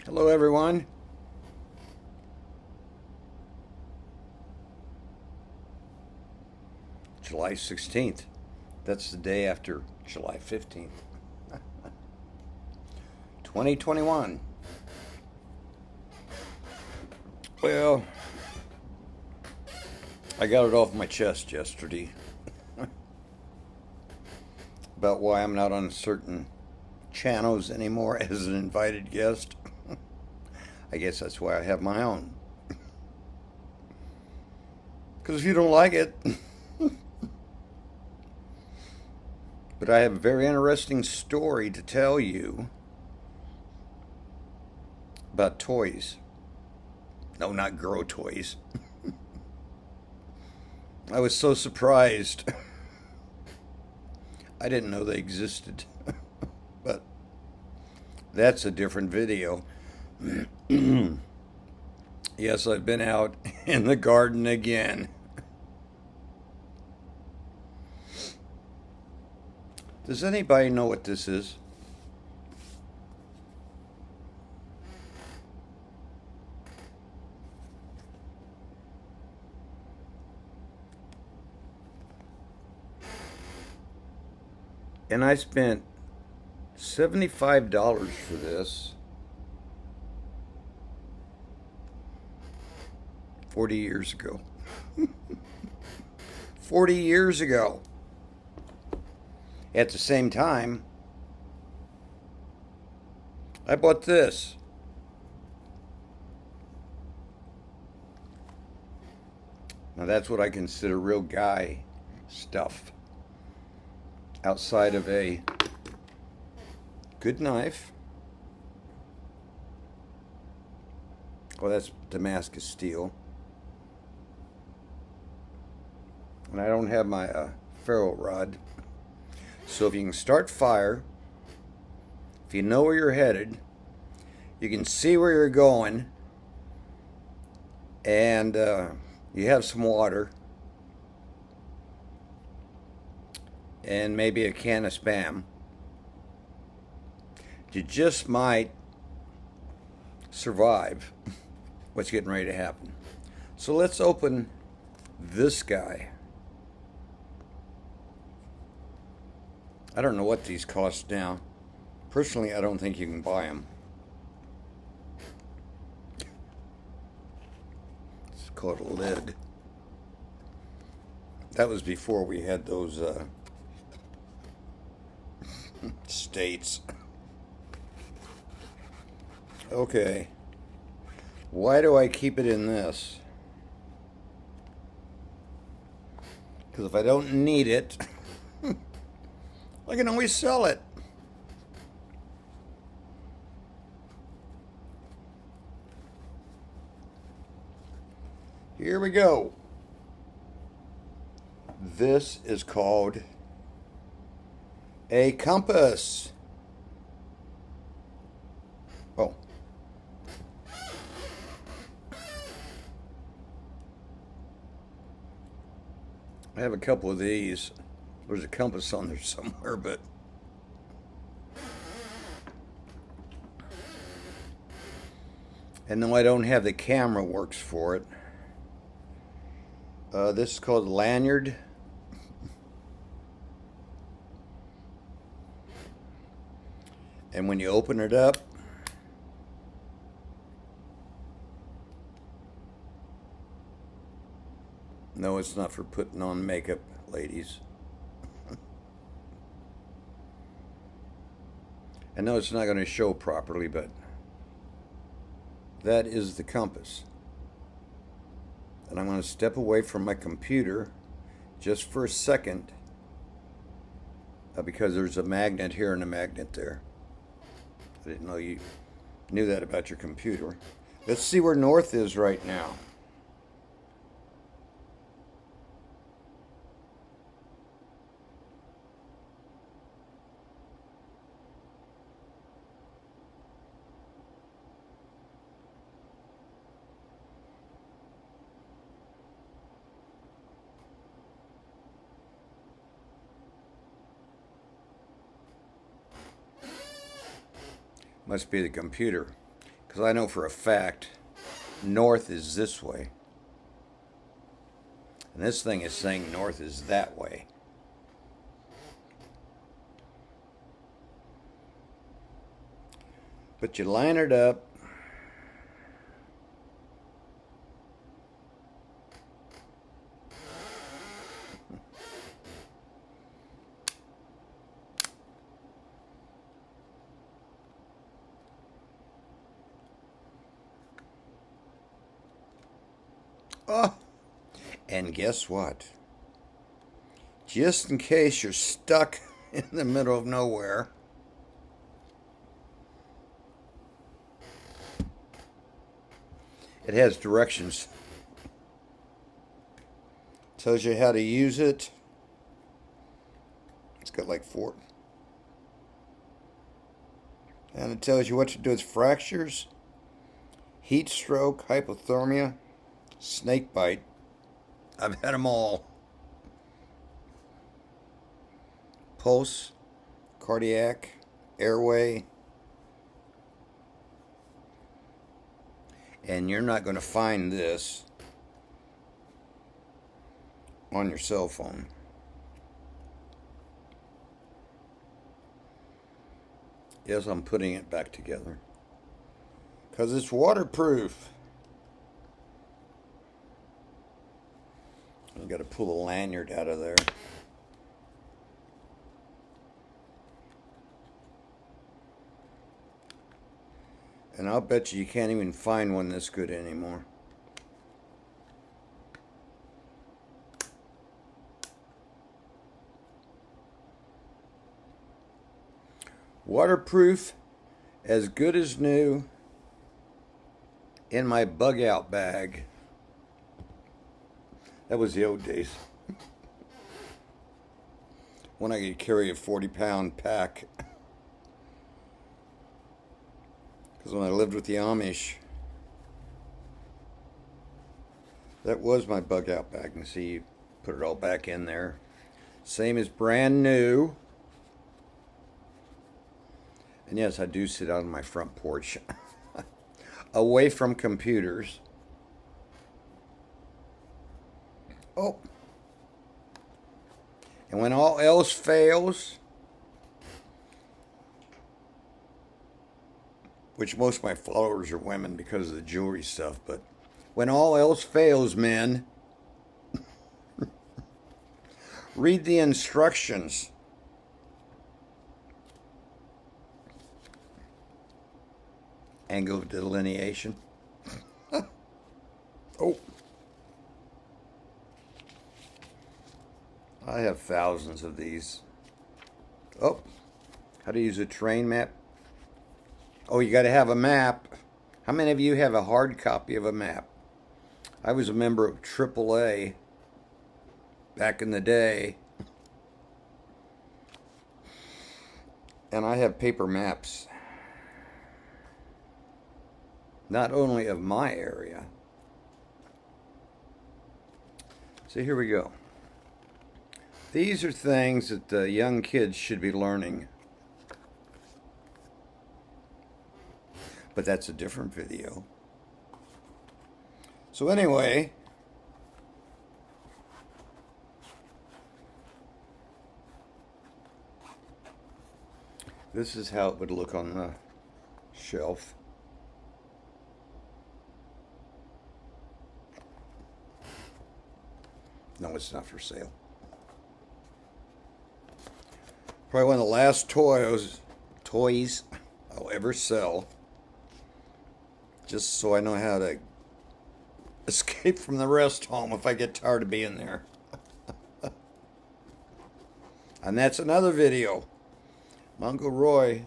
Hello, everyone. July 16th. That's the day after July 15th, 2021. Well, I got it off my chest yesterday about why I'm not on certain channels anymore as an invited guest. I guess that's why I have my own. Because if you don't like it, but I have a very interesting story to tell you about toys. No, not girl toys. I was so surprised. I didn't know they existed. But that's a different video. Yes, I've been out in the garden again. Does anybody know what this is? And I spent $75 for this 40 years ago. 40 years ago. At the same time, I bought this. Now that's what I consider real guy stuff. Outside of a good knife. Oh, that's Damascus steel. And I don't have my ferro rod. So if you can start fire, if you know where you're headed, you can see where you're going, and you have some water, and maybe a can of Spam, you just might survive what's getting ready to happen. So let's open this guy. I don't know what these cost now. Personally, I don't think you can buy them. It's called a lid. That was before we had those states. Okay. Why do I keep it in this? Because if I don't need it, I can always sell it. Here we go. This is called a compass. Oh. I have a couple of these. There's a compass on there somewhere, but and no, I don't have the camera works for it. This is called lanyard. And when you open it up, no, it's not for putting on makeup, ladies. I know it's not going to show properly, but that is the compass. And I'm going to step away from my computer just for a second because there's a magnet here and a magnet there. I didn't know you knew that about your computer. Let's see where north is right now. Must be the computer, Because I know for a fact north is this way. And this thing is saying north is that way. But you line it up. Oh, and guess what? Just in case you're stuck in the middle of nowhere, it has directions. Tells you how to use it. It's got like 4. And it tells you what to do with fractures, heat stroke, hypothermia, snake bite. I've had them all. Pulse, cardiac, airway. And you're not going to find this on your cell phone. Yes, I'm putting it back together. Because it's waterproof. I've got to pull the lanyard out of there. And I'll bet you can't even find one this good anymore. Waterproof, as good as new, in my bug out bag. That was the old days. When I could carry a 40-pound pack. Because when I lived with the Amish, that was my bug out bag. And see, you put it all back in there. Same as brand new. And yes, I do sit out on my front porch. Away from computers. Oh. And when all else fails, which most of my followers are women because of the jewelry stuff, but when all else fails, men, read the instructions. Angle delineation. Oh. I have thousands of these. Oh. How to use a terrain map. Oh, you got to have a map. How many of you have a hard copy of a map? I was a member of AAA back in the day. And I have paper maps. Not only of my area. So here we go. These are things that the young kids should be learning. But that's a different video. So anyway, this is how it would look on the shelf. No, it's not for sale. Probably one of the last toys I'll ever sell. Just so I know how to escape from the rest home if I get tired of being there. And that's another video. My Uncle Roy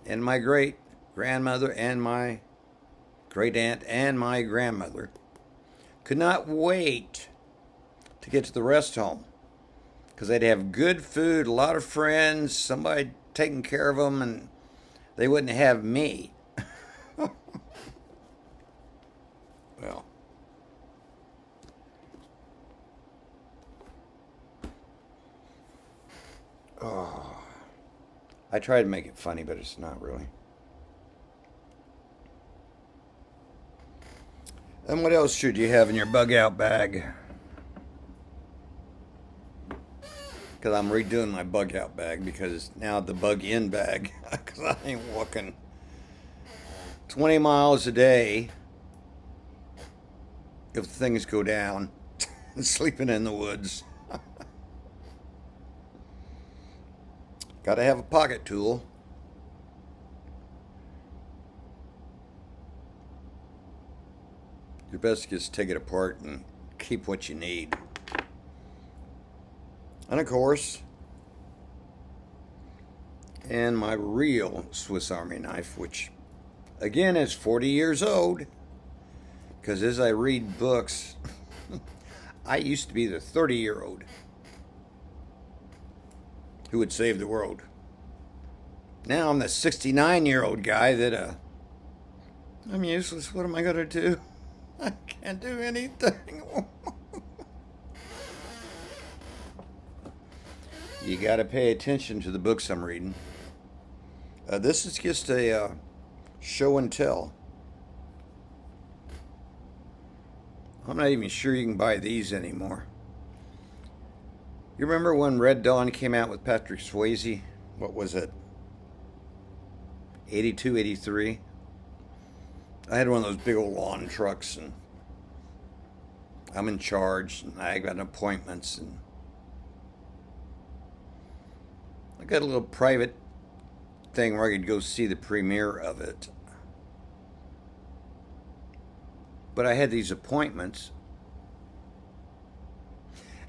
and my great grandmother and my great aunt and my grandmother could not wait to get to the rest home. Because they'd have good food, a lot of friends, somebody taking care of them, and they wouldn't have me. Well. Oh. I try to make it funny, but it's not really. And what else should you have in your bug out bag? Because I'm redoing my bug out bag because it's now the bug in bag. Because I ain't walking 20 miles a day if things go down. Sleeping in the woods. Gotta have a pocket tool. Your best to just take it apart and keep what you need. And of course, and my real Swiss Army knife, which again is 40 years old. Because as I read books, I used to be the 30-year-old who would save the world. Now I'm the 69-year-old guy that, I'm useless. What am I going to do? I can't do anything. You got to pay attention to the books I'm reading. This is just a show and tell. I'm not even sure you can buy these anymore. You remember when Red Dawn came out with Patrick Swayze? What was it? 82, 83? I had one of those big old lawn trucks, and I'm in charge, and I got appointments, and I got a little private thing where I could go see the premiere of it. But I had these appointments,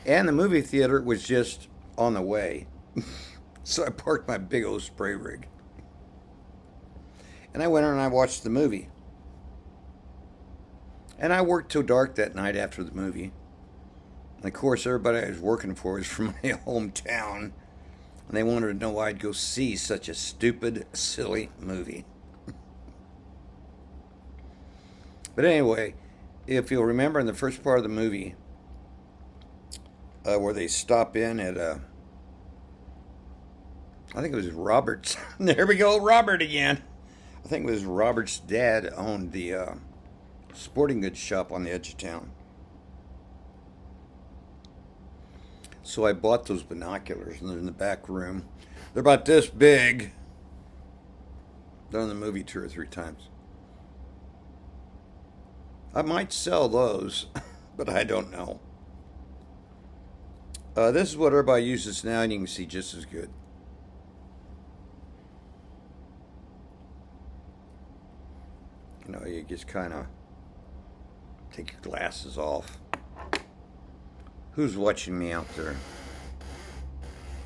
and the movie theater was just on the way. So I parked my big old spray rig. And I went in and I watched the movie. And I worked till dark that night after the movie. And of course, everybody I was working for was from my hometown. And they wanted to know why I'd go see such a stupid, silly movie. But anyway, if you'll remember in the first part of the movie, where they stop in at, I think it was Robert's. There we go, Robert again. I think it was Robert's dad owned the sporting goods shop on the edge of town. So I bought those binoculars, and they're in the back room. They're about this big. Done in the movie 2 or 3 times. I might sell those, but I don't know. This is what everybody uses now, and you can see just as good. You know, you just kind of take your glasses off. Who's watching me out there?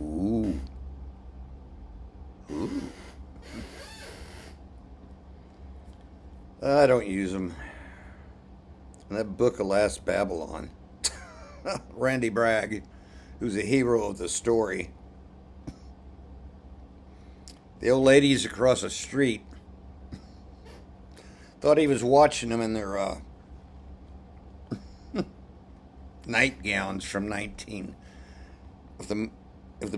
Ooh. Ooh. I don't use them. That book, Alas Babylon. Randy Bragg, who's the hero of the story. The old ladies across the street thought he was watching them in their nightgowns from 19. If the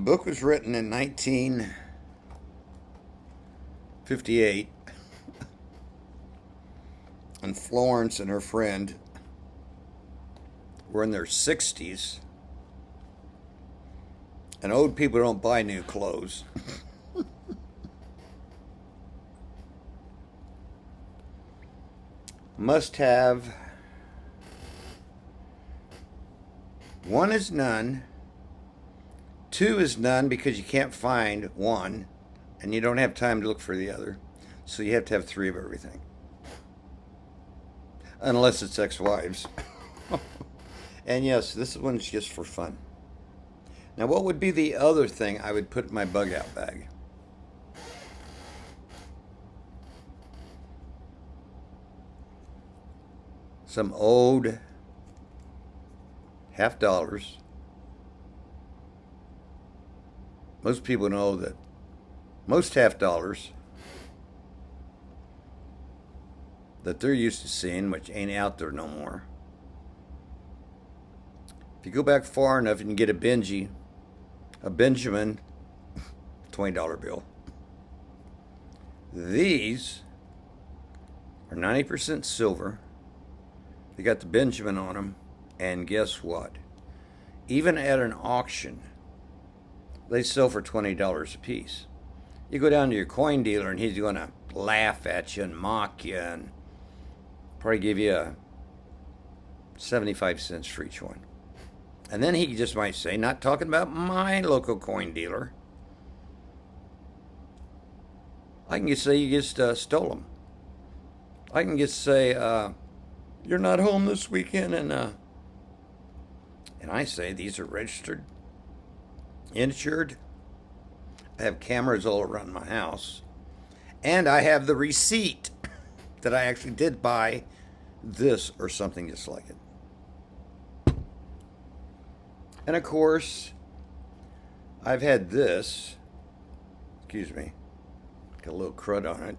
book was written in 1958, and Florence and her friend were in their 60s, and old people don't buy new clothes. Must have. 1 is none. 2 is none because you can't find 1, and you don't have time to look for the other. So you have to have 3 of everything. Unless it's ex-wives. And yes, this one's just for fun. Now, what would be the other thing I would put in my bug out bag? Some old $50. Most people know that most $50 that they're used to seeing, which ain't out there no more. If you go back far enough, you can get a Benjamin $20 bill. These are 90% silver, They got the Benjamin on them. And guess what? Even at an auction, they sell for $20 a piece. You go down to your coin dealer and he's going to laugh at you and mock you and probably give you 75 cents for each one. And then he just might say, not talking about my local coin dealer, I can just say you just stole them. I can just say, you're not home this weekend, and I say these are registered, insured. I have cameras all around my house, and I have the receipt that I actually did buy this or something just like it. And of course, I've had this, excuse me, got a little crud on it.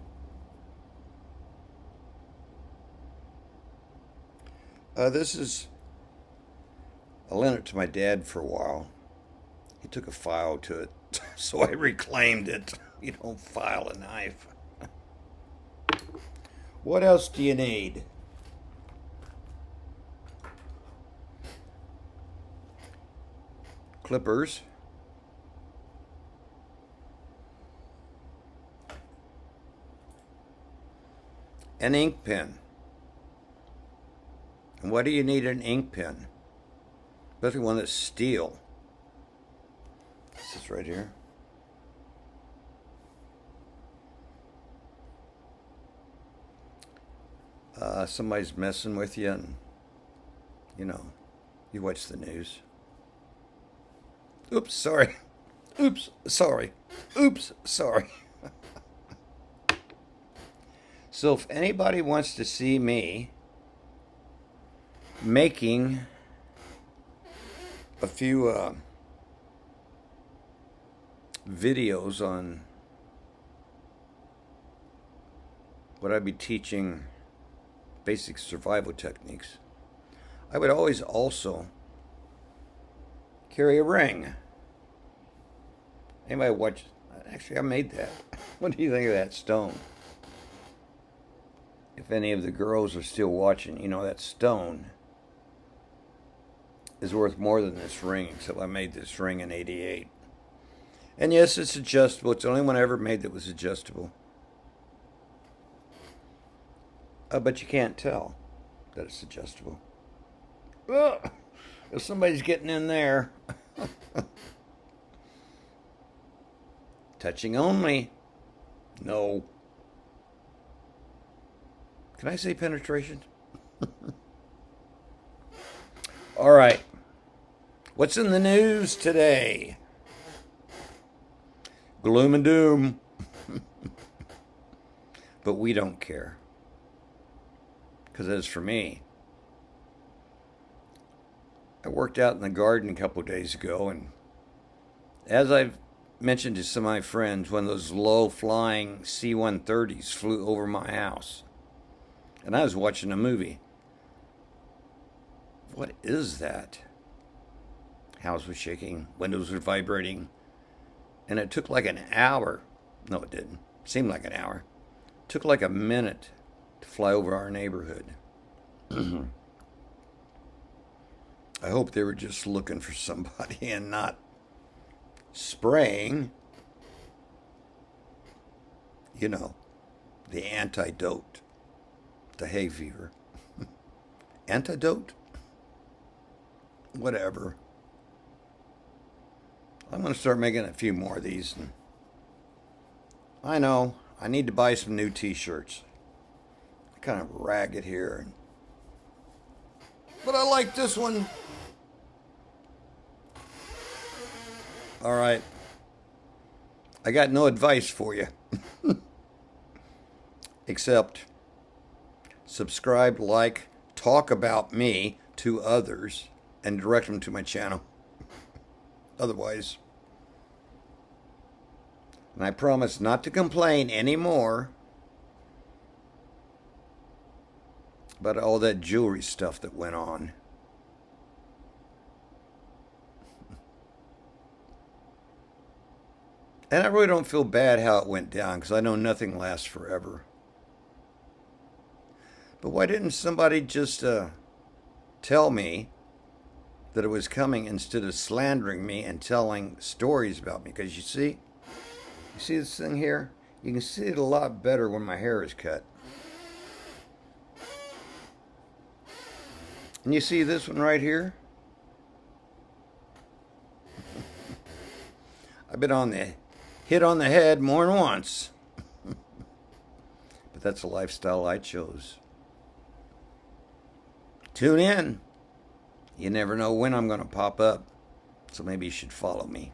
This is, I lent it to my dad for a while. He took a file to it, so I reclaimed it. You don't file a knife. What else do you need? Clippers. An ink pen. And why do you need an ink pen? Especially one that's steel. This is right here. Somebody's messing with you and, you know, you watch the news. Oops, sorry. Oops, sorry. Oops, sorry. So if anybody wants to see me making a few videos on what I'd be teaching, basic survival techniques, I would always also carry a ring. Anybody watch? Actually, I made that. What do you think of that stone? If any of the girls are still watching, you know that stone is worth more than this ring, except I made this ring in '88. And yes, it's adjustable. It's the only one I ever made that was adjustable. But you can't tell that it's adjustable. Ugh, if somebody's getting in there. Touching only. No. Can I say penetration? All right. What's in the news today? Gloom and doom. But we don't care. Because as for me, I worked out in the garden a couple of days ago, and as I've mentioned to some of my friends, one of those low-flying C-130s flew over my house. And I was watching a movie. What is that? House was shaking, windows were vibrating, and it took like an hour. No, it didn't. It seemed like an hour. It took like a minute to fly over our neighborhood. I hope they were just looking for somebody and not spraying, you know, the antidote to hay fever. Antidote? Whatever. I'm going to start making a few more of these. And I know, I need to buy some new t-shirts. Kind of ragged here. But I like this one. All right. I got no advice for you. Except subscribe, like, talk about me to others, and direct them to my channel. Otherwise. And I promise not to complain anymore about all that jewelry stuff that went on. And I really don't feel bad how it went down, because I know nothing lasts forever. But why didn't somebody just tell me that it was coming instead of slandering me and telling stories about me. Because you see this thing here? You can see it a lot better when my hair is cut. And you see this one right here? I've been hit on the head more than once. But that's a lifestyle I chose. Tune in. You never know when I'm going to pop up. So maybe you should follow me.